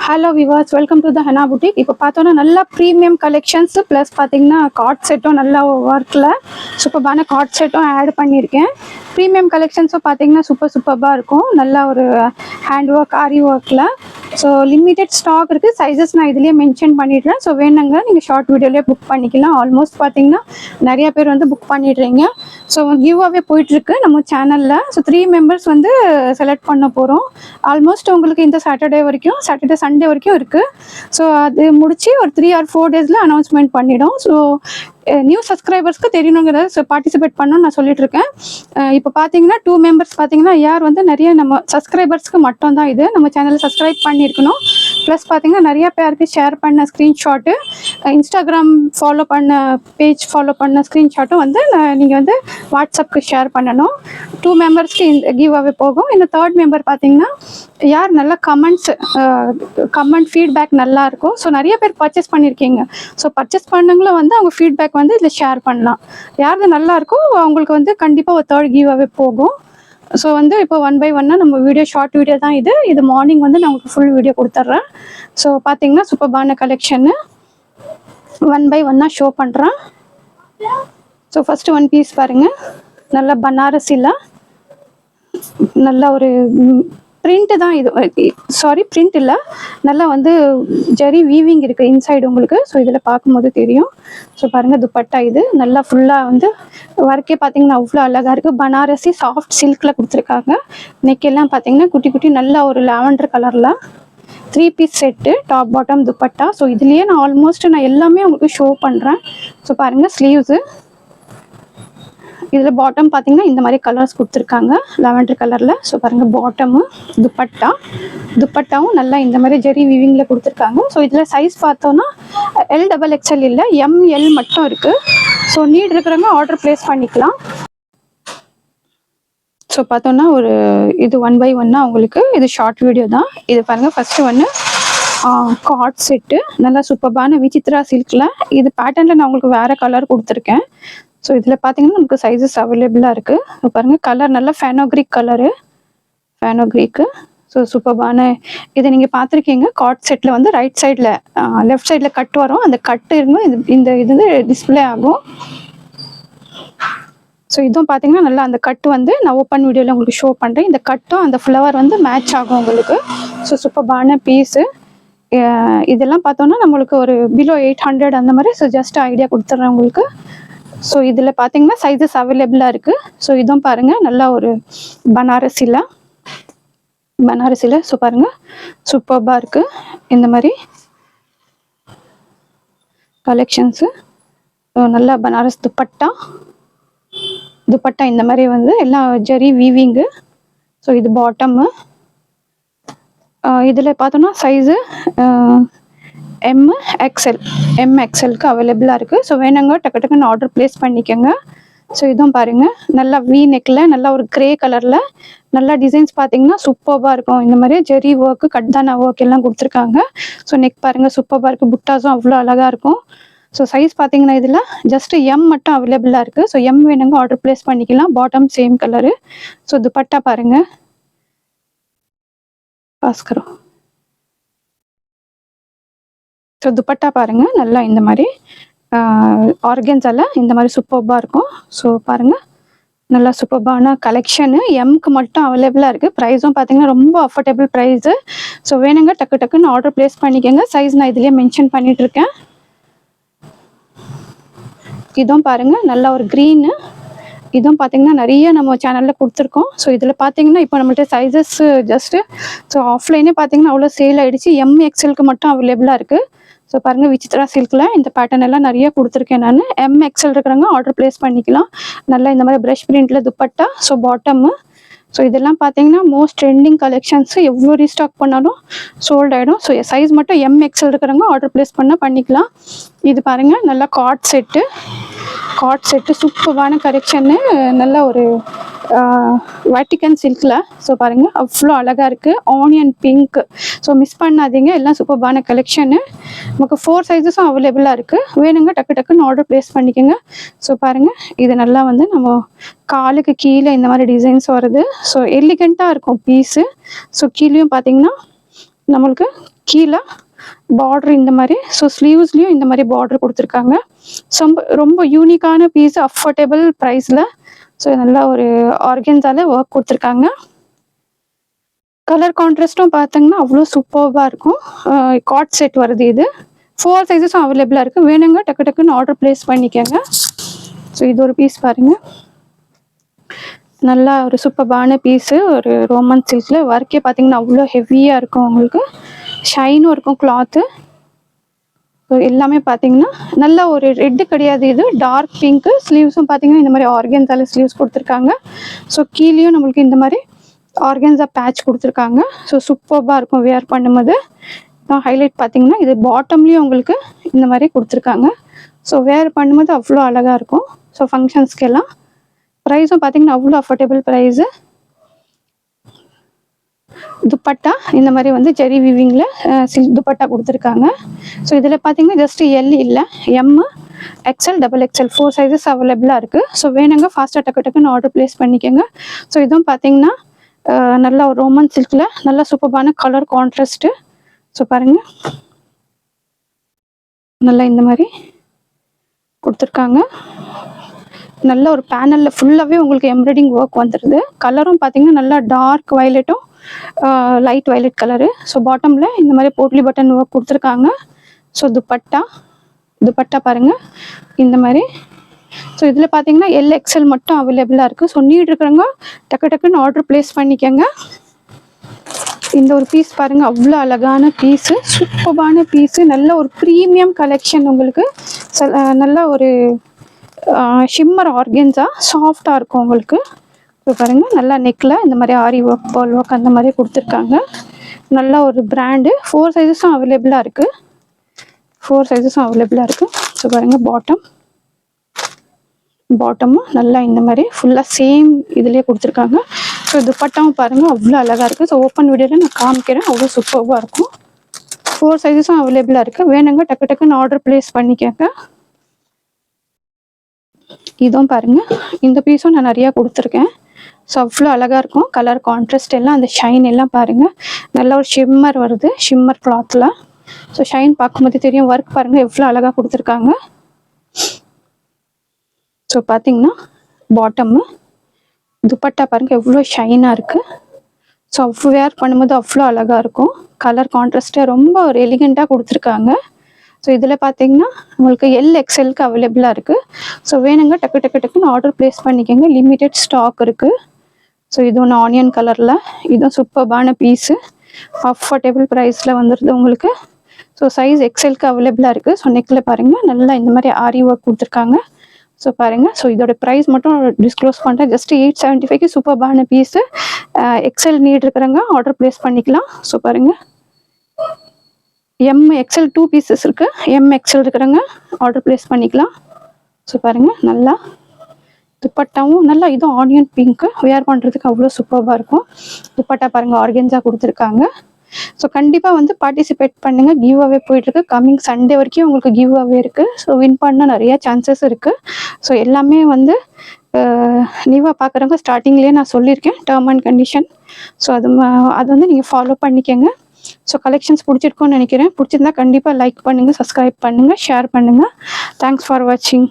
Hello viewers, welcome to the Hana boutique. இப்போ பார்த்தோன்னா நல்லா ப்ரீமியம் கலெக்ஷன்ஸ் ப்ளஸ் பார்த்தீங்கன்னா கார்ட் செட்டும் நல்லா ஒர்க்கில் சூப்பர்பான கார்ட் செட்டும் ஆட் பண்ணியிருக்கேன். ப்ரீமியம் கலெக்ஷன்ஸும் பார்த்தீங்கன்னா சூப்பராக இருக்கும். நல்லா ஒரு ஹேண்ட் ஒர்க் ஆரி ஒர்க்கில். ஸோ லிமிடெட் ஸ்டாக் இருக்குது. சைஸஸ் நான் இதுலேயே மென்ஷன் பண்ணிடுறேன். ஸோ வேணுங்க நீங்கள் ஷார்ட் வீடியோலேயே புக் பண்ணிக்கலாம். ஆல்மோஸ்ட் பார்த்தீங்கன்னா நிறைய பேர் வந்து புக் பண்ணிடுறீங்க. ஸோ கிவ் அவே போயிட்டுருக்கு நம்ம சேனலில். ஸோ 3 மெம்பர்ஸ் வந்து செலக்ட் பண்ண போகிறோம். ஆல்மோஸ்ட் உங்களுக்கு இந்த சாட்டர்டே சண்டே வரைக்கும் இருக்குது. ஸோ அது முடிச்சு ஒரு 3 or 4 டேஸில் அனௌன்ஸ்மெண்ட் பண்ணிடும். ஸோ நியூ சப்ஸ்கிரைபர்ஸ்க்கு தெரியணுங்கிறத பார்ட்டிசிபேட் பண்ணணும்னு நான் சொல்லிட்டு இருக்கேன். இப்போ பார்த்தீங்கன்னா 2 மெம்பர்ஸ் பார்த்தீங்கன்னா யார் வந்து நிறைய நம்ம சப்ஸ்கிரைபர்ஸ்க்கு மட்டும் தான் இது நம்ம சேனலை சப்ஸ்கிரைப் பண்ணியிருக்கணும். ப்ளஸ் பார்த்தீங்கன்னா நிறைய பேருக்கு ஷேர் பண்ண ஸ்க்ரீன்ஷாட்டு, இன்ஸ்டாகிராம் பேஜ் ஃபாலோ பண்ண ஸ்க்ரீன்ஷாட்டும் வந்து நீங்கள் வந்து வாட்ஸ்அப்புக்கு ஷேர் பண்ணணும். 2 மெம்பர்ஸ்க்கு இந்த கிவ் அவே போகும். இந்த 3rd மெம்பர் பார்த்தீங்கன்னா யார் நல்லா கமெண்ட் ஃபீட்பேக் நல்லாயிருக்கும். ஸோ நிறைய பேர் பர்ச்சேஸ் பண்ணியிருக்கீங்க. ஸோ பர்ச்சேஸ் பண்ணவங்களும் வந்து அவங்க ஃபீட்பேக் வந்து இதில் ஷேர் பண்ணலாம். யாருக்கு நல்லாயிருக்கோ அவங்களுக்கு வந்து கண்டிப்பாக ஒரு 3rd கிவ் அவே போகும். ஸோ வந்து இப்போ 1 by 1 நம்ம வீடியோ ஷார்ட் வீடியோ தான் இது மார்னிங் வந்து நான் உங்களுக்கு ஃபுல் வீடியோ கொடுத்துட்றேன். ஸோ பார்த்தீங்கன்னா சூப்பர்பான கலெக்ஷன்னு 1 by 1 ஷோ பண்ணுறேன். ஸோ ஃபஸ்ட்டு 1 பீஸ் பாருங்கள். நல்லா பனாரசியில் நல்ல ஒரு பிரிண்ட் தான் இது. பிரிண்ட் இல்லை, நல்லா வந்து ஜரி வீவிங் இருக்குது இன்சைடு உங்களுக்கு. ஸோ இதில் பார்க்கும்போது தெரியும். ஸோ பாருங்கள் துப்பட்டா இது நல்லா ஃபுல்லாக வந்து ஒர்க்கே பார்த்தீங்கன்னா அவ்வளோ அழகாக இருக்குது. பனாரசி சாஃப்ட் சில்கில் கொடுத்துருக்காங்க. நெக்கெல்லாம் பார்த்தீங்கன்னா குட்டி குட்டி நல்லா ஒரு லாவெண்டர் கலரில் 3 piece set, top bottom dupatta. So இதுலேயே நான் ஆல்மோஸ்ட் எல்லாமே உங்களுக்கு ஷோ பண்ணுறேன். ஸோ பாருங்கள் ஸ்லீவ்ஸு, இதில் பாட்டம் பார்த்தீங்கன்னா இந்த மாதிரி கலர்ஸ் கொடுத்துருக்காங்க லாவெண்டர் கலரில். ஸோ பாருங்கள் பாட்டமு துப்பட்டாவும் நல்லா இந்த மாதிரி ஜெரி வீவிங்கில் கொடுத்துருக்காங்க. ஸோ இதில் சைஸ் பார்த்தோன்னா LXXL இல்லை, ML மட்டும் இருக்குது. ஸோ நீட் இருக்கிறவங்க ஆர்டர் ப்ளேஸ் பண்ணிக்கலாம். ஸோ பார்த்தோன்னா ஒரு இது 1 by 1 உங்களுக்கு இது ஷார்ட் வீடியோ தான். இது பாருங்கள் ஃபஸ்ட்டு ஒன்று கார்ட் செட்டு நல்லா சூப்பர்பான விசித்ரா சில்கில். இது பேட்டர்னில் நான் உங்களுக்கு வேறு கலர் கொடுத்துருக்கேன். ஸோ இதில் பார்த்தீங்கன்னா நமக்கு சைஸஸ் அவைலபிளாக இருக்குது. பாருங்கள் கலர் நல்லா ஃபேனோக்ரீக்கு. ஸோ சூப்பர்பான இதை நீங்கள் பார்த்துருக்கீங்க. கார்ட் செட்டில் வந்து ரைட் சைடில் லெஃப்ட் சைடில் கட் வரும். அந்த கட்டு இருக்கும் இந்த இது டிஸ்பிளே ஆகும். ஸோ இதுவும் பார்த்தீங்கன்னா நல்லா அந்த கட்டு வந்து நான் ஓப்பன் வீடியோவில் உங்களுக்கு ஷோ பண்ணுறேன். இந்த கட்டும் அந்த ஃப்ளவர் வந்து மேட்ச் ஆகும் உங்களுக்கு. ஸோ சூப்பர்பான பீஸு. இதெல்லாம் பார்த்தோன்னா நம்மளுக்கு ஒரு பிலோ 800 அந்த மாதிரி. ஸோ ஜஸ்ட் ஐடியா கொடுத்துட்றேன் உங்களுக்கு. ஸோ இதில் பார்த்தீங்கன்னா சைஸஸ் அவைலபிளாக இருக்குது. ஸோ இதுவும் பாருங்கள் நல்லா ஒரு பனாரசியில். ஸோ பாருங்கள் சூப்பர்பாக இருக்குது இந்த மாதிரி கலெக்ஷன்ஸு. நல்லா பனாரஸ் துப்பட்டா இந்த மாதிரி வந்து எல்லாம் ஜெரி வீவிங்கு. ஸோ இது பாட்டமு. இதில் பார்த்தோன்னா சைஸு MXLக்கு அவைலபிளாக இருக்குது. ஸோ வேணுங்க டக்குன்னு ஆர்டர் ப்ளேஸ் பண்ணிக்கோங்க. ஸோ இதுவும் பாருங்கள் நல்லா வி நெக்கில் நல்லா ஒரு க்ரே கலரில் நல்லா டிசைன்ஸ் பார்த்தீங்கன்னா சூப்பராக இருக்கும். இந்த மாதிரி ஜெரி ஒர்க்கு கட்தானா ஒர்க் எல்லாம் கொடுத்துருக்காங்க. ஸோ நெக் பாருங்கள் சூப்பராக இருக்குது. புட்டாஸும் அவ்வளோ அழகாக இருக்கும். ஸோ சைஸ் பார்த்தீங்கன்னா இதில் ஜஸ்ட்டு M மட்டும் அவைலபிளாக இருக்குது. ஸோ M வேணுங்க ஆர்டர் ப்ளேஸ் பண்ணிக்கலாம். Bottom same colour. So dupatta பாருங்கள் பாஸ்கரம். ஸோ துப்பட்டா பாருங்கள் நல்லா இந்த மாதிரி ஆர்கன்ஸால இந்த மாதிரி சூப்பர்பாக இருக்கும். ஸோ பாருங்கள் நல்லா சூப்பர்பான கலெக்ஷனு. Mக்கு மட்டும் அவைலபிளாக இருக்குது. ப்ரைஸும் பார்த்தீங்கன்னா ரொம்ப அஃபோர்டபுள் ப்ரைஸு. ஸோ வேணுங்க டக்குன்னு ஆர்டர் ப்ளேஸ் பண்ணிக்கோங்க. சைஸ் நான் இதுலேயே மென்ஷன் பண்ணிகிட்ருக்கேன். இதுவும் பாருங்கள் நல்லா ஒரு க்ரீனு. இதுவும் பார்த்தீங்கன்னா நிறைய நம்ம சேனலில் கொடுத்துருக்கோம். ஸோ இதில் பார்த்தீங்கன்னா இப்போ நம்மள்ட்ட சைஸஸ் ஜஸ்ட்டு ஆஃப்லைனே பார்த்தீங்கன்னா அவ்வளோ சேல் ஆகிடுச்சு. MXLக்கு மட்டும் அவைலபிளாக இருக்குது. ஸோ பாருங்கள் விசித்ரா சில்கில் இந்த பேட்டர்ன் எல்லாம் நிறைய கொடுத்துருக்கேன் நான். MXL இருக்கிறவங்க ஆர்டர் ப்ளேஸ் பண்ணிக்கலாம். நல்லா இந்த மாதிரி ப்ரஷ் பிரிண்டில் துப்பட்டா. So bottom. ஸோ இதெல்லாம் பார்த்தீங்கன்னா மோஸ்ட் ட்ரெண்டிங் கலெக்ஷன்ஸு. எவ்வளோ ரீஸ்டாக் பண்ணாலும் சோல்ட் ஆகிடும். ஸோ சைஸ் மட்டும் MXL இருக்கிறவங்க ஆர்டர் ப்ளேஸ் பண்ணிக்கலாம். இது பாருங்கள் நல்லா கார்ட் செட்டு சூப்பரான கலெக்ஷன்னு. நல்ல ஒரு வேட்டிக்கன் சில்கில். ஸோ பாருங்கள் அவ்வளோ அழகாக இருக்குது. Onion pink. ஸோ மிஸ் பண்ணாதீங்க. எல்லாம் சூப்பரான கலெக்ஷனு. நமக்கு 4 சைஸஸும் அவைலபிளாக இருக்குது. வேணுங்க டக்குன்னு ஆர்டர் ப்ளேஸ் பண்ணிக்கோங்க. ஸோ பாருங்கள் இது நல்லா வந்து நம்ம காலுக்கு கீழே இந்த மாதிரி டிசைன்ஸ் வருது. ஸோ எலிகண்ட்டாக இருக்கும் பீஸு. ஸோ கீழேயும் பார்த்தீங்கன்னா நம்மளுக்கு கீழே பார்டர் இந்த மாதிரி. ஸோ ஸ்லீவ்ஸ்லேயும் இந்த மாதிரி பார்டர் கொடுத்துருக்காங்க. ரொம்ப யூனிக்கான பீஸ், அஃபோர்டபுள் ப்ரைஸில். ஸோ நல்லா ஒரு ஆர்கன்ஸால ஒர்க் கொடுத்துருக்காங்க. கலர் கான்ட்ராஸ்ட்டும் பார்த்தீங்கன்னா அவ்வளோ சூப்பர்வாக இருக்கும். காட் செட் வருது. இது 4 சைஸஸும் அவைலபிளாக இருக்குது. வேணுங்க டக்கு டக்குன்னு ஆர்டர் ப்ளேஸ் பண்ணிக்கோங்க. ஸோ இது ஒரு பீஸ் பாருங்கள், நல்லா ஒரு சூப்பர்பான பீஸு. ஒரு ரோமன் சில்கில் ஒர்க்கே பார்த்தீங்கன்னா அவ்வளோ ஹெவியாக இருக்கும். உங்களுக்கு ஷைனும் இருக்கும் கிளாத்து. எல்லாமே பார்த்தீங்கன்னா நல்ல ஒரு ரெட்டு கிடையாது, இது டார்க் பிங்க்கு. ஸ்லீவ்ஸும் பார்த்தீங்கன்னா இந்த மாதிரி ஆர்கன்ஸால ஸ்லீவ்ஸ் கொடுத்துருக்காங்க. ஸோ கீழேயும் நம்மளுக்கு இந்த மாதிரி ஆர்கன்ஸா பேட்ச் கொடுத்துருக்காங்க. ஸோ சூப்பர்பாக இருக்கும் வேர் பண்ணும்போது. தான் ஹைலைட் பார்த்தீங்கன்னா இது பாட்டம்லேயும் உங்களுக்கு இந்த மாதிரி கொடுத்துருக்காங்க. ஸோ வேர் பண்ணும்போது அவ்வளோ அழகாக இருக்கும். ஸோ ஃபங்க்ஷன்ஸ்க்கெல்லாம் ப்ரைஸும் பார்த்தீங்கன்னா அவ்வளோ அஃபோர்டபுள் ப்ரைஸு. துப்பட்டா இந்த மாதிரி வந்து ஜெரி வீவிங்கில் சில்க் துப்பட்டா கொடுத்துருக்காங்க. ஸோ இதில் பார்த்தீங்கன்னா ஜஸ்ட் எல் இல்லை, M, XL, double XL 4 sizes அவைலபிளாக இருக்குது. ஸோ வேணுங்க ஃபாஸ்ட்டாக டக்கு டக்குன்னு ஆர்டர் ப்ளேஸ் பண்ணிக்கோங்க. ஸோ இதுவும் பார்த்தீங்கன்னா நல்ல ஒரு ரோமன் சில்கில் நல்ல சூப்பர்பான கலர் கான்ட்ராஸ்ட்டு. ஸோ பாருங்கள், நல்லா இந்த மாதிரி கொடுத்துருக்காங்க. நல்ல ஒரு பேனலில் ஃபுல்லாகவே உங்களுக்கு எம்ப்ராய்டிங் ஒர்க் வந்துடுது. கலரும் பார்த்தீங்கன்னா நல்லா டார்க் வயலட்டும் லைட் வயலட் கலரு. ஸோ பாட்டமில் இந்த மாதிரி போட்லி பட்டன் ஒர்க் கொடுத்துருக்காங்க. ஸோ துப்பட்டா பாருங்கள் இந்த மாதிரி. ஸோ இதில் பார்த்தீங்கன்னா எல், எக்ஸ்எல் மட்டும் அவைலபிளாக இருக்குது. ஸோ நீட் இருக்கிறவங்க டக்கு டக்குன்னு ஆர்டர் ப்ளேஸ் பண்ணிக்கோங்க. இந்த ஒரு பீஸ் பாருங்கள், அவ்வளோ அழகான பீஸு, சூப்பர்பான பீஸு. நல்ல ஒரு ப்ரீமியம் கலெக்ஷன் உங்களுக்கு. நல்ல ஒரு ஷிம்மர் ஆர்கன்ஸா சாஃப்டாக இருக்கும் உங்களுக்கு. இப்போ பாருங்கள், நல்லா நெக்கில் இந்த மாதிரி ஆரி ஒர்க், பால் ஒர்க் அந்த மாதிரி கொடுத்துருக்காங்க. நல்ல ஒரு பிராண்டு. 4 சைஸஸும் அவைலபிளாக இருக்குது. ஸோ பாருங்கள், பாட்டமும் நல்லா இந்த மாதிரி ஃபுல்லாக சேம் இதுலேயே கொடுத்துருக்காங்க. ஸோ துப்பட்டாவும் பாருங்கள் அவ்வளோ அழகாக இருக்குது. ஸோ ஓப்பன் வீடியோவில் நான் காமிக்கிறேன், அவ்வளோ சூப்பராக இருக்கும். 4 சைஸஸும் அவைலபிளாக இருக்குது. வேணுங்க டக்கு டக்குன்னு ஆர்டர் ப்ளேஸ் பண்ணிக்கோங்க. இதுவும் பாருங்கள், இந்த பீஸும் நான் நிறையா கொடுத்துருக்கேன். ஸோ அவ்வளோ அழகாக இருக்கும். கலர் கான்ட்ராஸ்ட் எல்லாம், அந்த ஷைன் எல்லாம் பாருங்கள். நல்ல ஒரு ஷிம்மர் வருது, ஷிம்மர் கிளாத்தில். ஸோ ஷைன் பார்க்கும்போது தெரியும். ஒர்க் பாருங்கள் எவ்வளோ அழகாக கொடுத்துருக்காங்க. ஸோ பார்த்தீங்கன்னா பாட்டம்மு, துப்பட்டா பாருங்கள் எவ்வளோ ஷைனாக இருக்குது. ஸோ வேர் பண்ணும்போது அவ்வளோ அழகாக இருக்கும். கலர் கான்ட்ராஸ்ட்டே ரொம்ப ஒரு எலிகெண்ட்டாக கொடுத்துருக்காங்க. ஸோ இதில் பார்த்தீங்கன்னா உங்களுக்கு எல், எக்ஸ்எல்க்கு அவைலபிளாக இருக்குது. ஸோ வேணுங்க டக்கு டக்குன்னு ஆர்டர் ப்ளேஸ் பண்ணிக்கோங்க. லிமிட்டெட் ஸ்டாக் இருக்குது. ஸோ இது ஒன்று ஆனியன் கலரில், இதுவும் சூப்பர்பான பீஸு. அஃபோர்டபுள் ப்ரைஸில் வந்துடுது உங்களுக்கு. ஸோ சைஸ் எக்ஸ்எல்க்கு அவைலபிளாக இருக்குது. ஸோ நெக்கில் பாருங்கள் நல்லா இந்த மாதிரி ஆரி ஒர்க் கொடுத்துருக்காங்க. ஸோ பாருங்கள், ஸோ இதோட ப்ரைஸ் மட்டும் டிஸ்க்ளோஸ் பண்ணுறேன். ஜஸ்ட் 875க்கு சூப்பர்பான பீஸு. எக்ஸ்எல் நீட் இருக்கிறவங்க ஆர்டர் ப்ளேஸ் பண்ணிக்கலாம். ஸோ பாருங்கள், எம், எக்ஸ்எல் 2 பீசஸ் இருக்குது. எம், எக்ஸ்எல் இருக்கிறவங்க ஆர்டர் ப்ளேஸ் பண்ணிக்கலாம். ஸோ பாருங்கள், நல்லா துப்பட்டாவும் நல்லா, இதுவும் ஆனியன் பிங்க்கு. வேர் பண்ணுறதுக்கு அவ்வளோ சூப்பராக இருக்கும். துப்பட்டா பாருங்கள் ஆர்கன்ஸாக கொடுத்துருக்காங்க. ஸோ கண்டிப்பாக வந்து பார்ட்டிசிபேட் பண்ணுங்கள். கிவ் அவே போயிட்டுருக்கு. கம்மிங் சண்டே வரைக்கும் உங்களுக்கு கிவ் அவே இருக்குது. ஸோ வின் பண்ண நிறையா சான்சஸ் இருக்குது. ஸோ எல்லாமே வந்து நீவாக பார்க்குறவங்க ஸ்டார்டிங்லேயே நான் சொல்லியிருக்கேன் டேர்ம் அண்ட் கண்டிஷன். ஸோ அது வந்து நீங்கள் ஃபாலோ பண்ணிக்கோங்க. ஸோ கலெக்ஷன்ஸ் பிடிச்சிருக்கோன்னு நினைக்கிறேன். பிடிச்சிருந்தா கண்டிப்பாக லைக் பண்ணுங்கள், சப்ஸ்கிரைப் பண்ணுங்கள், ஷேர் பண்ணுங்கள். தேங்க்ஸ் ஃபார் வாட்சிங்.